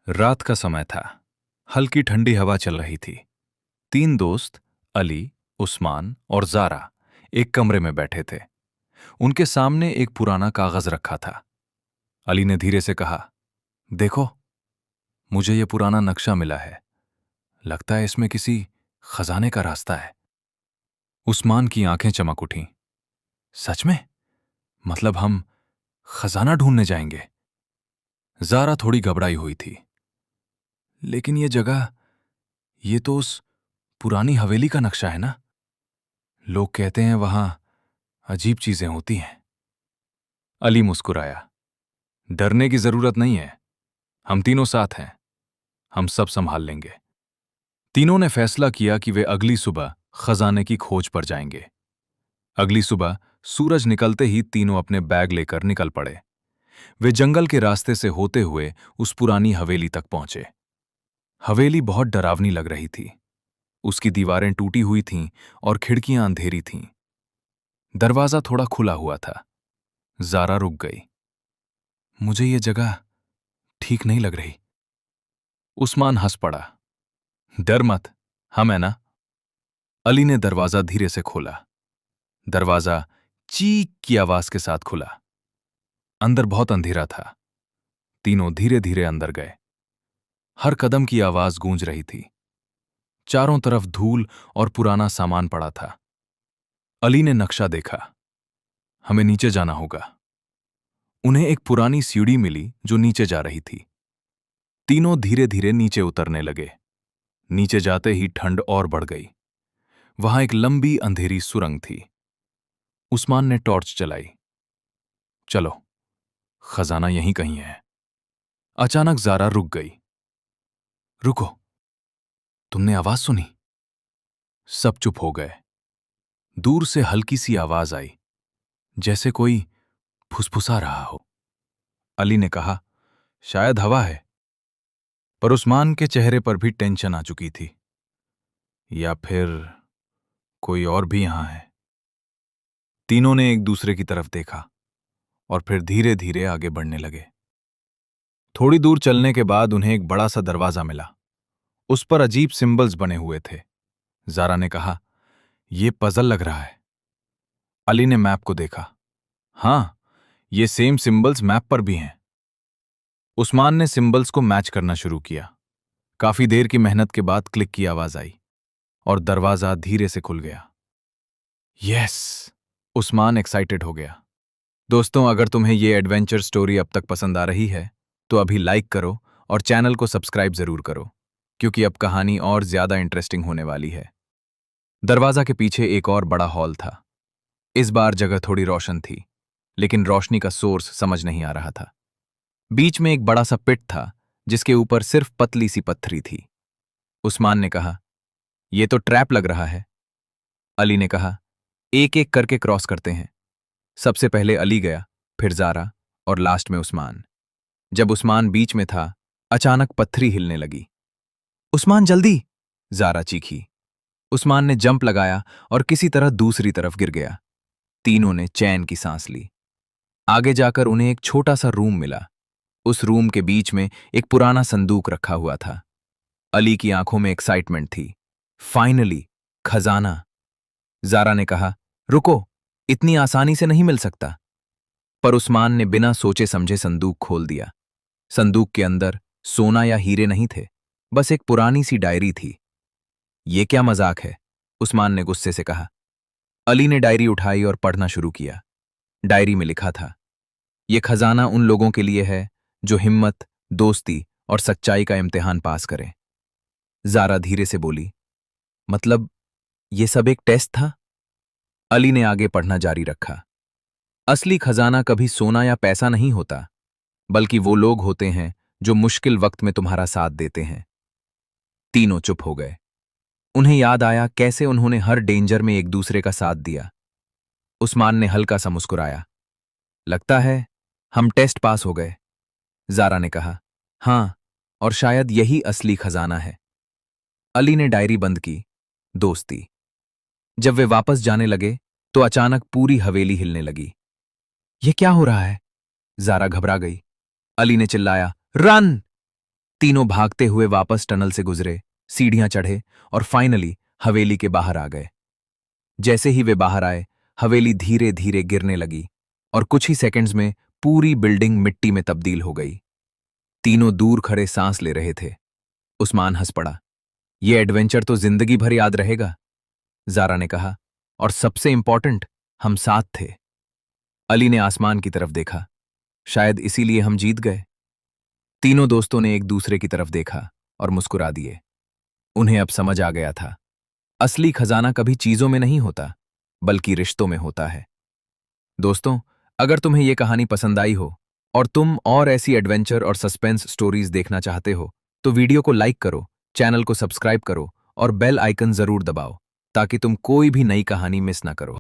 रात का समय था। हल्की ठंडी हवा चल रही थी। तीन दोस्त अली, उस्मान और जारा एक कमरे में बैठे थे। उनके सामने एक पुराना कागज रखा था। अली ने धीरे से कहा, देखो, मुझे ये पुराना नक्शा मिला है। लगता है इसमें किसी खजाने का रास्ता है। उस्मान की आंखें चमक उठीं। सच में? मतलब हम खजाना ढूंढने जाएंगे? जारा थोड़ी घबराई हुई थी। लेकिन ये जगह, ये तो उस पुरानी हवेली का नक्शा है ना? लोग कहते हैं वहां अजीब चीजें होती हैं। अली मुस्कुराया। डरने की जरूरत नहीं है। हम तीनों साथ हैं। हम सब संभाल लेंगे। तीनों ने फैसला किया कि वे अगली सुबह खजाने की खोज पर जाएंगे। अगली सुबह सूरज निकलते ही तीनों अपने बैग लेकर निकल पड़े। वे जंगल के रास्ते से होते हुए उस पुरानी हवेली तक पहुंचे। हवेली बहुत डरावनी लग रही थी। उसकी दीवारें टूटी हुई थीं और खिड़कियां अंधेरी थीं। दरवाजा थोड़ा खुला हुआ था। जारा रुक गई। मुझे ये जगह ठीक नहीं लग रही। उस्मान हंस पड़ा। डर मत, हम है ना। अली ने दरवाजा धीरे से खोला। दरवाजा चीक की आवाज के साथ खुला। अंदर बहुत अंधेरा था। तीनों धीरे धीरे अंदर गए। हर कदम की आवाज गूंज रही थी। चारों तरफ धूल और पुराना सामान पड़ा था। अली ने नक्शा देखा। हमें नीचे जाना होगा। उन्हें एक पुरानी सीढ़ी मिली जो नीचे जा रही थी। तीनों धीरे धीरे नीचे उतरने लगे। नीचे जाते ही ठंड और बढ़ गई। वहां एक लंबी अंधेरी सुरंग थी। उस्मान ने टॉर्च जलाई। चलो, खजाना यहीं कहीं है। अचानक जारा रुक गई। रुको, तुमने आवाज सुनी? सब चुप हो गए। दूर से हल्की सी आवाज आई, जैसे कोई फुसफुसा रहा हो। अली ने कहा, शायद हवा है। पर उस्मान के चेहरे पर भी टेंशन आ चुकी थी। या फिर कोई और भी यहां है। तीनों ने एक दूसरे की तरफ देखा और फिर धीरे धीरे आगे बढ़ने लगे। थोड़ी दूर चलने के बाद उन्हें एक बड़ा सा दरवाजा मिला। उस पर अजीब सिंबल्स बने हुए थे। जारा ने कहा, यह पजल लग रहा है। अली ने मैप को देखा। हां, ये सेम सिंबल्स मैप पर भी हैं। उस्मान ने सिंबल्स को मैच करना शुरू किया। काफी देर की मेहनत के बाद क्लिक की आवाज आई और दरवाजा धीरे से खुल गया। यस! उस्मान एक्साइटेड हो गया। दोस्तों, अगर तुम्हें ये एडवेंचर स्टोरी अब तक पसंद आ रही है तो अभी लाइक करो और चैनल को सब्सक्राइब जरूर करो, क्योंकि अब कहानी और ज्यादा इंटरेस्टिंग होने वाली है। दरवाजा के पीछे एक और बड़ा हॉल था। इस बार जगह थोड़ी रोशन थी, लेकिन रोशनी का सोर्स समझ नहीं आ रहा था। बीच में एक बड़ा सा पिट था, जिसके ऊपर सिर्फ पतली सी पत्थरी थी। उस्मान ने कहा, यह तो ट्रैप लग रहा है। अली ने कहा, एक एक करके क्रॉस करते हैं। सबसे पहले अली गया, फिर जारा और लास्ट में उस्मान। जब उस्मान बीच में था, अचानक पत्थरी हिलने लगी। उस्मान, जल्दी! जारा चीखी। उस्मान ने जंप लगाया और किसी तरह दूसरी तरफ गिर गया। तीनों ने चैन की सांस ली। आगे जाकर उन्हें एक छोटा सा रूम मिला। उस रूम के बीच में एक पुराना संदूक रखा हुआ था। अली की आंखों में एक्साइटमेंट थी। फाइनली, खजाना! जारा ने कहा, रुको, इतनी आसानी से नहीं मिल सकता। पर उस्मान ने बिना सोचे समझे संदूक खोल दिया। संदूक के अंदर सोना या हीरे नहीं थे, बस एक पुरानी सी डायरी थी। ये क्या मजाक है? उस्मान ने गुस्से से कहा। अली ने डायरी उठाई और पढ़ना शुरू किया। डायरी में लिखा था, यह खजाना उन लोगों के लिए है जो हिम्मत, दोस्ती और सच्चाई का इम्तिहान पास करें। जारा धीरे से बोली, मतलब यह सब एक टेस्ट था? अली ने आगे पढ़ना जारी रखा। असली खजाना कभी सोना या पैसा नहीं होता, बल्कि वो लोग होते हैं जो मुश्किल वक्त में तुम्हारा साथ देते हैं। तीनों चुप हो गए। उन्हें याद आया कैसे उन्होंने हर डेंजर में एक दूसरे का साथ दिया। उस्मान ने हल्का सा मुस्कुराया। लगता है हम टेस्ट पास हो गए। जारा ने कहा, हां, और शायद यही असली खजाना है। अली ने डायरी बंद की। दोस्ती। जब वे वापस जाने लगे तो अचानक पूरी हवेली हिलने लगी। यह क्या हो रहा है? जारा घबरा गई। अली ने चिल्लाया, रन! तीनों भागते हुए वापस टनल से गुजरे, सीढ़ियां चढ़े और फाइनली हवेली के बाहर आ गए। जैसे ही वे बाहर आए, हवेली धीरे धीरे गिरने लगी और कुछ ही सेकंड्स में पूरी बिल्डिंग मिट्टी में तब्दील हो गई। तीनों दूर खड़े सांस ले रहे थे। उस्मान हंस पड़ा। ये एडवेंचर तो जिंदगी भर याद रहेगा, जारा ने कहा। और सबसे इंपॉर्टेंट, हम साथ थे। अली ने आसमान की तरफ देखा। शायद इसीलिए हम जीत गए। तीनों दोस्तों ने एक दूसरे की तरफ देखा और मुस्कुरा दिए। उन्हें अब समझ आ गया था, असली खजाना कभी चीजों में नहीं होता, बल्कि रिश्तों में होता है। दोस्तों, अगर तुम्हें यह कहानी पसंद आई हो और तुम और ऐसी एडवेंचर और सस्पेंस स्टोरीज देखना चाहते हो, तो वीडियो को लाइक करो, चैनल को सब्सक्राइब करो और बेल आइकन जरूर दबाओ, ताकि तुम कोई भी नई कहानी मिस ना करो।